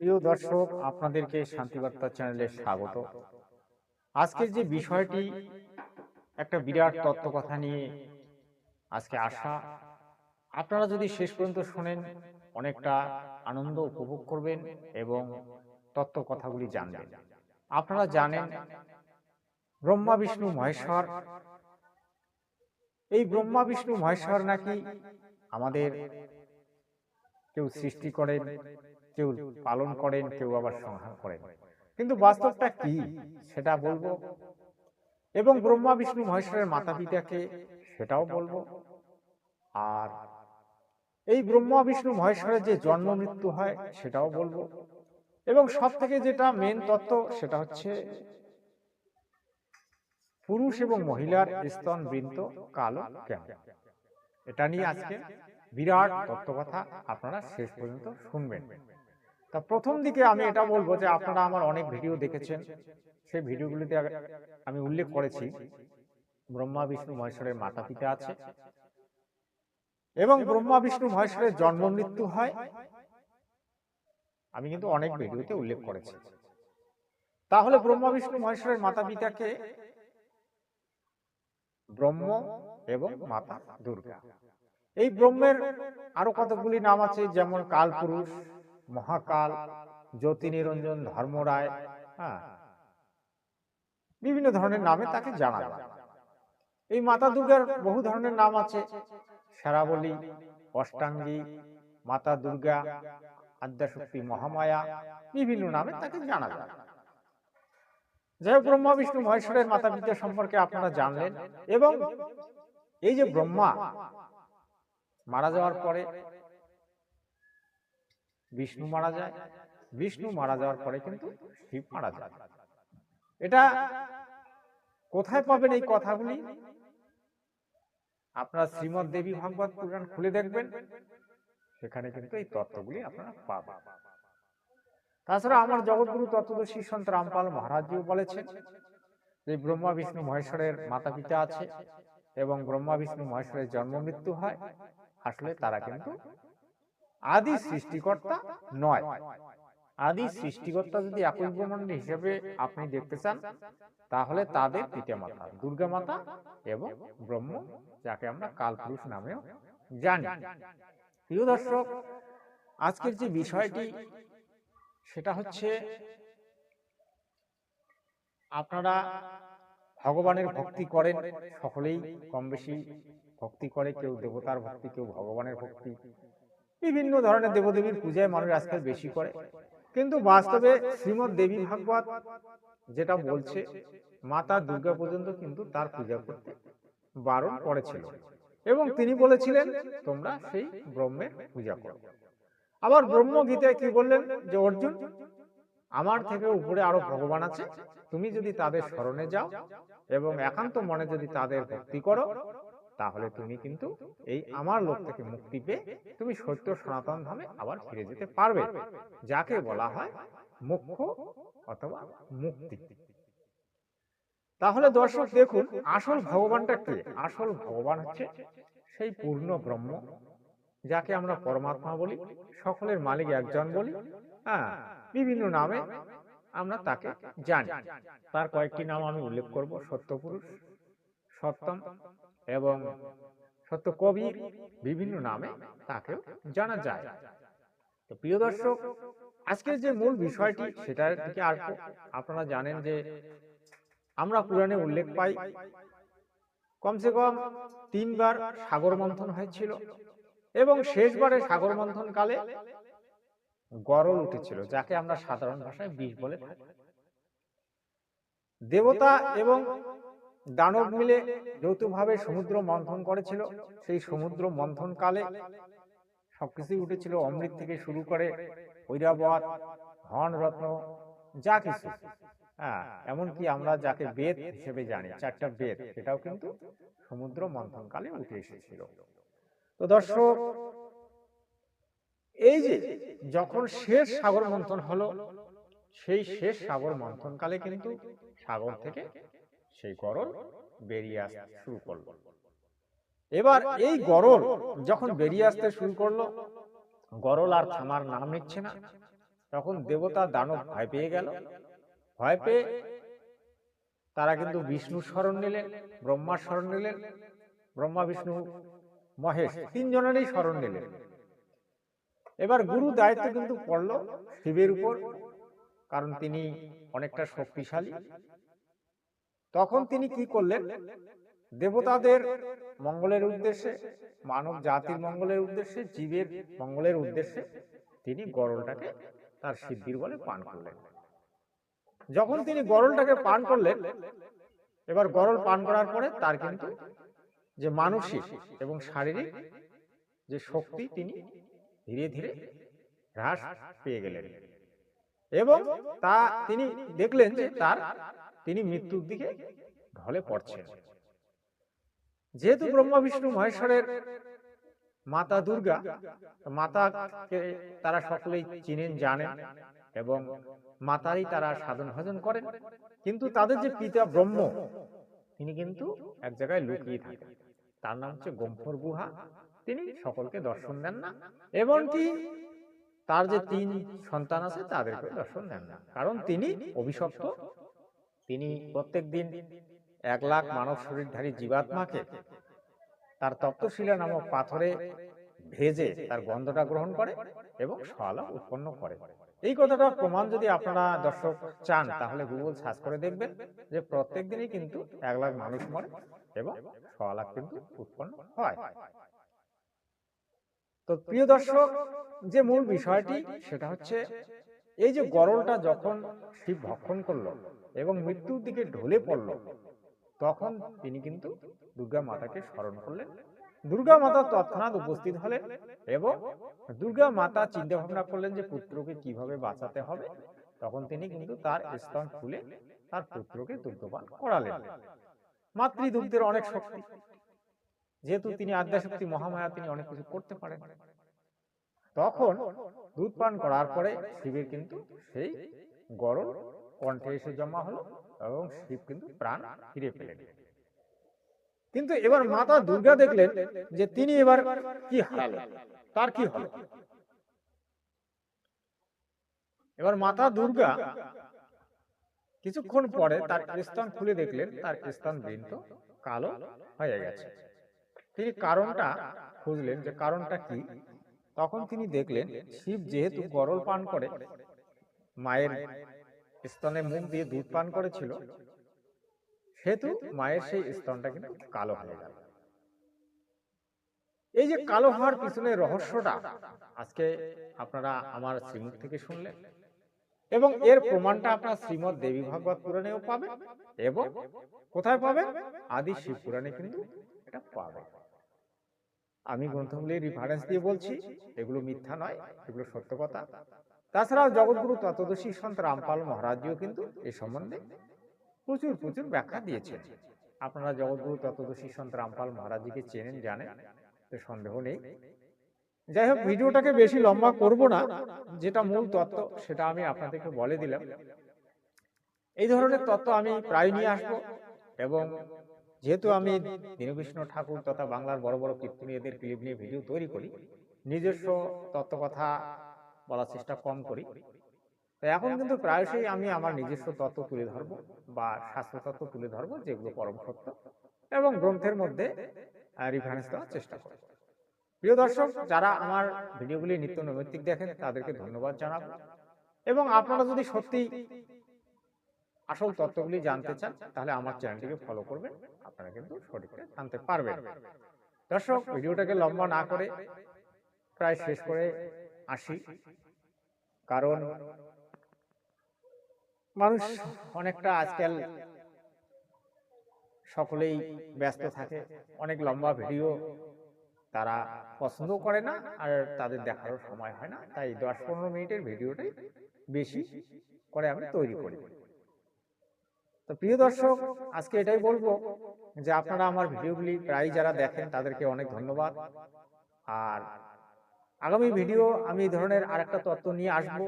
প্রিয় দর্শক, আপনাদেরকে শান্তিবার্তা চ্যানেলে স্বাগত। আজকের যে বিষয়টি একটা বিরাট তত্ত্ব কথা নিয়ে আজকে আসা। আপনারা যদি শেষ পর্যন্ত শোনেন, অনেকটা আনন্দ উপভোগ করবেন এবং তত্ত্ব কথাগুলি জানবেন। আপনারা জানেন, ব্রহ্মা বিষ্ণু মহেশ্বর, এই ব্রহ্মা বিষ্ণু মহেশ্বর নাকি আমাদের কেউ সৃষ্টি করেন, কেউ পালন করেন, কেউ আবার সংহার করেন। কিন্তু বাস্তবটা কি সেটা বলবো, এবং ব্রহ্মা বিষ্ণু মহেশ্বরের মাতা পিতাকে সেটাও বলবো। আর এই ব্রহ্মা বিষ্ণু মহেশ্বরের যে জন্ম মৃত্যু হয় সেটাও বলবো। এবং সব থেকে যেটা মেন তত্ত্ব সেটা হচ্ছে পুরুষ এবং মহিলার স্তন বৃন্ত কালো কেন। এটা নিয়ে আজকে বিরাট তত্ত্ব কথা আপনারা শেষ পর্যন্ত শুনবেন। তা প্রথম দিকে আমি এটা বলবো যে আপনারা আমার অনেক ভিডিও দেখেছেন, সেই ভিডিওগুলিতে আমি উল্লেখ করেছি ব্রহ্মা বিষ্ণু মহেশ্বরের মাতা পিতা আছে এবং ব্রহ্মা বিষ্ণু মহেশ্বরের জন্ম মৃত্যু হয়। আমি কিন্তু অনেক ভিডিওতে উল্লেখ করেছি। তাহলে ব্রহ্মা বিষ্ণু মহেশ্বরের মাতা পিতাকে ব্রহ্ম এবং মাতা দুর্গা। এই ব্রহ্মের আরো কতগুলি নাম আছে, যেমন কালপুরুষ, মহাকাল, জ্যোতি নিরঞ্জন, ধর্মরায়, হ্যাঁ, বিভিন্ন ধরনের নামে তাকে জানা যায়। এই মাতা দুর্গার বহু ধরনের নাম আছে, সারাবলী, অষ্টাঙ্গী, মাতা দুর্গা, আদ্যাশক্তি, মহামায়া, বিভিন্ন নামে তাকে জানা যায়। যাই হোক, ব্রহ্মা বিষ্ণু মহেশ্বরের মাতা পিতা সম্পর্কে আপনারা জানলেন। এবং এই যে ব্রহ্মা মারা যাওয়ার পরে বিষ্ণু মারা যায়, বিষ্ণু মারা যাওয়ার পরে কিন্তু শিব মারা যায়। এটা কোথায় পাবেন এই কথাগুলি? আপনারা শ্রীমদ দেবী ভাগবত পুরাণ খুলে দেখবেন, সেখানে কিন্তু এই তত্ত্বগুলি আপনারা পাবেন। তাছাড়া আমার জগৎগুরু তত্ত্বদর্শী সন্ত রামপাল মহারাজজিও বলেছেন যে ব্রহ্মা বিষ্ণু মহেশ্বরের মাতা পিতা আছে এবং ব্রহ্মা বিষ্ণু মহেশ্বরের জন্ম মৃত্যু হয়। আসলে তারা কিন্তু আদি সৃষ্টিকর্তা নয়। আদি সৃষ্টিকর্তা যদি একুশ ব্রহ্মাণ্ড হিসেবে আপনি দেখতে চান, তাহলে তাদের পিতা মাতা দুর্গা মাতা এবং ব্রহ্ম, যাকে আমরা কালপুরুষ নামেও জানি। প্রিয় দর্শক, আজকের যে বিষয়টি সেটা হচ্ছে, আপনারা ভগবানের ভক্তি করেন, সকলেই কম বেশি ভক্তি করে, কেউ দেবতার ভক্তি, কেউ ভগবানের ভক্তি, বিভিন্ন ধরনের দেবদেবীর পূজায় মানুষ আজকাল বেশি করে। কিন্তু বাস্তবে শ্রীমদ দেবী ভাগবত যেটা বলছে, মাতা দুর্গা পর্যন্ত কিন্তু তার পূজা করতে বারণ করেছিল এবং তিনি বলেছিলেন তোমরা সেই ব্রহ্মের পূজা করো। আবার ব্রহ্ম গীতায় কি বললেন যে অর্জুন, আমার থেকে উপরে আরো ভগবান আছে, তুমি যদি তাদের শরণে যাও এবং একান্ত মনে যদি তাদের ভক্তি করো, তাহলে তুমি কিন্তু এই আমার লোক থেকে মুক্তি পেয়ে তুমি সত্য সনাতন ধামে আবার ফিরে যেতে পারবে, যাকে বলা হয় মোক্ষ অথবা মুক্তি। তাহলে দর্শক দেখুন, আসল ভগবানটা কে? আসল ভগবান হচ্ছে সেই পূর্ণ ব্রহ্ম, যাকে আমরা পরমাত্মা বলি, সকলের মালিক একজন বলি, হ্যাঁ, বিভিন্ন নামে আমরা তাকে জানি। তার কয়েকটি নাম আমি উল্লেখ করব: সত্যপুরুষ, সত্যম এবং সত্য কবির, বিভিন্ন নামে তাকেও জানা যায়। তো প্রিয় দর্শক, আজকের যে মূল বিষয়টি সেটার দিকে আসবো। আপনারা জানেন যে আমরা পুরাণে উল্লেখ পাই কমসে কম 3বার সাগর মন্থন হয়েছিল এবং শেষবারে সাগর মন্থন কালে গরল উঠেছিল, যাকে আমরা সাধারণ ভাষায় বিষ বলে থাকি। দেবতা এবং দানব মিলে যৌথভাবে সমুদ্র মন্থন করেছিল। সেই সমুদ্র মন্থন কালে সবকিছুই উঠেছিল, অমৃত থেকে শুরু করে ঐরাবত, ধন রত্ন, যা কিছু, হ্যাঁ, এমনকি আমরা যাকে বেদ হিসেবে জানি, 4টা বেদ, সেটাও কিন্তু সমুদ্র মন্থন কালে উঠে এসেছিল। তো দর্শক, এই যে যখন শেষ সাগর মন্থন হলো, সেই শেষ সাগর মন্থন কালে কিন্তু সাগর থেকে সেই গরল বেরিয়ে আসতে শুরু করলো। এবার এই গরল যখন বেরিয়ে আসতে শুরু করলো, গরল আর থামার নাম নিচ্ছে না। তখন দেবতা দানব ভয় পেয়ে গেল। ভয় পেয়ে তারা কিন্তু বিষ্ণুর শরণ নিলেন, ব্রহ্মার শরণ নিলেন, ব্রহ্মা বিষ্ণু মহেশ তিনজনেরই শরণ নিলেন। এবার গুরু দায়িত্ব কিন্তু পড়ল শিবের উপর, কারণ তিনি অনেকটা শক্তিশালী। তখন তিনি কি করলেন, দেবতাদের মঙ্গলের উদ্দেশ্যে, মানব জাতির মঙ্গলের উদ্দেশ্যে, জীবের মঙ্গলের উদ্দেশ্যে তিনি গরলটাকে তার সিদ্ধির বলে পান করলেন। যখন তিনি গরলটাকে পান করলেন, এবার গরল পান করার পরে তার কিন্তু যে মানসিক এবং শারীরিক যে শক্তি তিনি ধীরে ধীরে হ্রাস পেয়ে গেলেন এবং তা তিনি দেখলেন যে তিনি মৃত্যুর দিকে ঢলে পড়ছেন। যেহেতু ব্রহ্মা বিষ্ণু মহেশ্বরের মাতা দুর্গা, মাতাকে তারা সকলেই চিনেন জানেন এবং মাতারই তারা সাধন ভজন করেন, কিন্তু তাদের যে পিতা ব্রহ্ম তিনি কিন্তু এক জায়গায় লুকিয়ে থাকেন। তার নাম হচ্ছে গম্ভীর গুহা। তিনি সকলকে দর্শন দেন না, এমনকি তার যে 3 সন্তান আছে তাদেরকে দর্শন দেন না, কারণ তিনি অভিশপ্ত। তিনি প্রত্যেক দিন 1 লাখ মানব শরীরধারী জীবাত্মাকে তার তপ্তশিলা নামক পাথরে ভেজে তার গন্ধটা গ্রহণ করে এবং সওয়ালা উৎপন্ন করে। এই কথাটা প্রমাণ যদি আপনারা দর্শক চান তাহলে গুগল সার্চ করে দেখবেন যে প্রত্যেক দিনই কিন্তু 1 লাখ মানুষ মরে এবং সওয়ালা কিন্তু উৎপন্ন হয়। তো প্রিয় দর্শক, যে মূল বিষয়টি সেটা হচ্ছে এই যে গরলটা যখন শিব ভক্ষণ করলো এবং মৃত্যুর দিকে ঢলে পড়ল, তখন তিনি কিন্তু দুর্গা মাতাকে স্মরণ করলেন। দুর্গা মাতা তৎক্ষণাৎ উপস্থিত হলেন এবং দুর্গা মাতা চিন্তা ভাবনা করলেন যে পুত্রকে কিভাবে বাঁচাতে হবে। তখন তিনি কিন্তু তার স্তন খুলে তার পুত্রকে দুগ্ধপান করালেন। মাতৃদুগ্ধের অনেক শক্তি, যেহেতু তিনি আদ্যাশক্তি মহামায়া, তিনি অনেক কিছু করতে পারেন। তখন দুধ পান করার পরে শিবের কিন্তু সেই গরল কণ্ঠে এসে জমা হলো এবং শিব কিন্তু প্রাণ ফিরে পেলেন। কিন্তু এবার মাতা দুর্গা দেখলেন যে তিনি এবার কি হারালেন, তার কি হলো। এবার মাতা দুর্গা কিছুক্ষণ পরে তার স্তন খুলে দেখলেন তার স্তন বৃন্ত কালো হয়ে গেছে। তিনি কারণটা খুঁজলেন যে কারণটা কি। তখন তিনি দেখলেন শিব যেহেতু গরল পান করে মায়ের স্তনে মুখ দিয়ে দুধ পান করেছিল, সেহেতু মায়ের সেই স্তনটা কিন্তু কালো হয়ে গেল। এই যে কালো হওয়ার পিছনে রহস্যটা আজকে আপনারা আমার শ্রীমুখ থেকে শুনলেন এবং এর প্রমাণটা আপনারা শ্রীমদ্ দেবী ভাগবত পুরাণেও পাবেন এবং কোথায় পাবেন, আদি শিব পুরাণে কিন্তু এটা পাবেন। আমি গ্রন্থগুলির রেফারেন্স দিয়ে বলছি, এগুলো মিথ্যা নয়, এগুলো সত্য কথা। তাছাড়াও জগৎগুরু তত্ত্বদর্শী সন্ত রামপাল মহারাজজিও কিন্তু এ সম্বন্ধে প্রচুর প্রচুর ব্যাখ্যা দিয়েছেন। আপনারা জগৎগুরু তত্ত্বদর্শী সন্ত রামপাল মহারাজজিকে চেনেন জানেন, তো সন্দেহ নেই। যাই হোক, ভিডিওটাকে বেশি লম্বা করব না, যেটা মূল তত্ত্ব সেটা আমি আপনাদেরকে বলে দিলাম। এই ধরনের তত্ত্ব আমি প্রায় নিয়ে আসবো এবং যেহেতু আমি দীনকৃষ্ণ ঠাকুর তথা বাংলার বড় বড় কীর্তনীয়দের ক্লিপ নিয়ে ভিডিও তৈরি করি, নিজস্ব তত্ত্বকথা বলার চেষ্টা কম করি। তাই এখন কিন্তু প্রায়শই আমি আমার নিজস্ব তত্ত্ব তুলে ধরবো বা শাস্ত্র তত্ত্ব তুলে ধরবো, যেগুলো পরম সত্য এবং গ্রন্থের মধ্যে রেফারেন্স দেওয়ার চেষ্টা করব। প্রিয় দর্শক, যারা আমার ভিডিওগুলি নিত্য নৈমিত্তিক দেখেন তাদেরকে ধন্যবাদ জানাবো এবং আপনারা যদি সত্যি আসল তত্ত্বগুলি জানতে চান তাহলে আমার চ্যানেলটিকে ফলো করবেন, আপনারা কিন্তু সঠিকটা জানতে পারবেন। দর্শক, ভিডিওটাকে লম্বা না করে প্রায় শেষ করে আসি, কারণ মানুষ অনেকটা আজকাল সকলেই ব্যস্ত থাকে, অনেক লম্বা ভিডিও তারা পছন্দ করে না আর তাদের দেখারও সময় হয় না, তাই 10-15 মিনিটের ভিডিওটাই বেশি করে আমি তৈরি করি। তো প্রিয় দর্শক, আজকে এটাই বলবো যে আপনারা আমার ভিডিওগুলি প্রায় যারা দেখেন তাদেরকে অনেক ধন্যবাদ। আর আগামী ভিডিও আমি এই ধরনের আরেকটা তত্ত্ব নিয়ে আসব,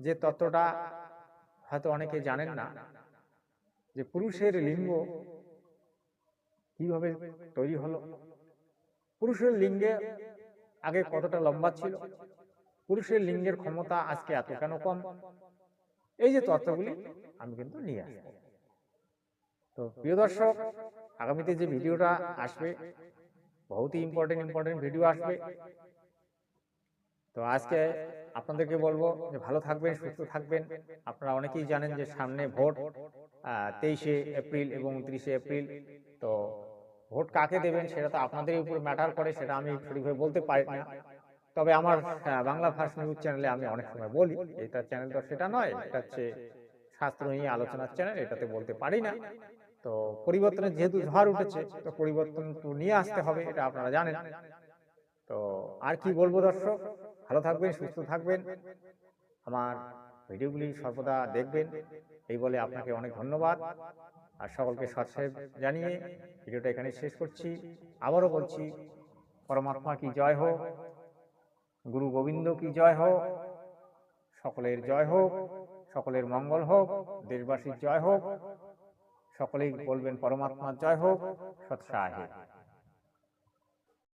যে তত্ত্বটা হয়তো অনেকে জানেন না, যে পুরুষের লিঙ্গ কিভাবে তৈরি হলো, পুরুষের লিঙ্গে আগে কতটা লম্বা ছিল, পুরুষের লিঙ্গের ক্ষমতা আজকে এত কেন কম, এই যে তথ্যগুলি আমি কিন্তু নিয়ে আসবো। তো প্রিয় দর্শক, আগামীতে যে ভিডিওটা আসবে বহুতই ইম্পর্টেন্ট ভিডিও আসবে। তো আজকে আপনাদেরকে বলবো যে ভালো থাকবেন, সুস্থ থাকবেন। আপনারা অনেকেই জানেন যে সামনে ভোট 23শে এপ্রিল এবং 29শে এপ্রিল। তো ভোট কাকে দেবেন সেটা তো আপনাদের উপর ম্যাটার করে, সেটা আমি সঠিকভাবে বলতে পারি না। তবে আমার বাংলা ফার্স্ট নিউজ চ্যানেলে আমি অনেক সময় বলি, এটা চ্যানেল তো সেটা নয়, এটা হচ্ছে শাস্ত্র নিয়ে আলোচনার চ্যানেল, এটাতে বলতে পারি না। তো পরিবর্তনের যেহেতু ঝড় উঠেছে, তো পরিবর্তন তো নিয়ে আসতে হবে, এটা আপনারা জানেন। তো আর কি বলবো দর্শক, ভালো থাকবেন, সুস্থ থাকবেন, আমার ভিডিওগুলি সর্বদা দেখবেন, এই বলে আপনাকে অনেক ধন্যবাদ। আর সকলকে সৎসাহেব জানিয়ে ভিডিওটা এখানে শেষ করছি। আবারও বলছি, পরমাত্মা কি জয় হোক, গুরু গোবিন্দ কি জয় হোক, সকলের জয় হোক, সকলের মঙ্গল হোক, দেশবাসীর জয় হোক, সকলেই বলবেন পরমাত্মার জয় হোক, সৎসাহে।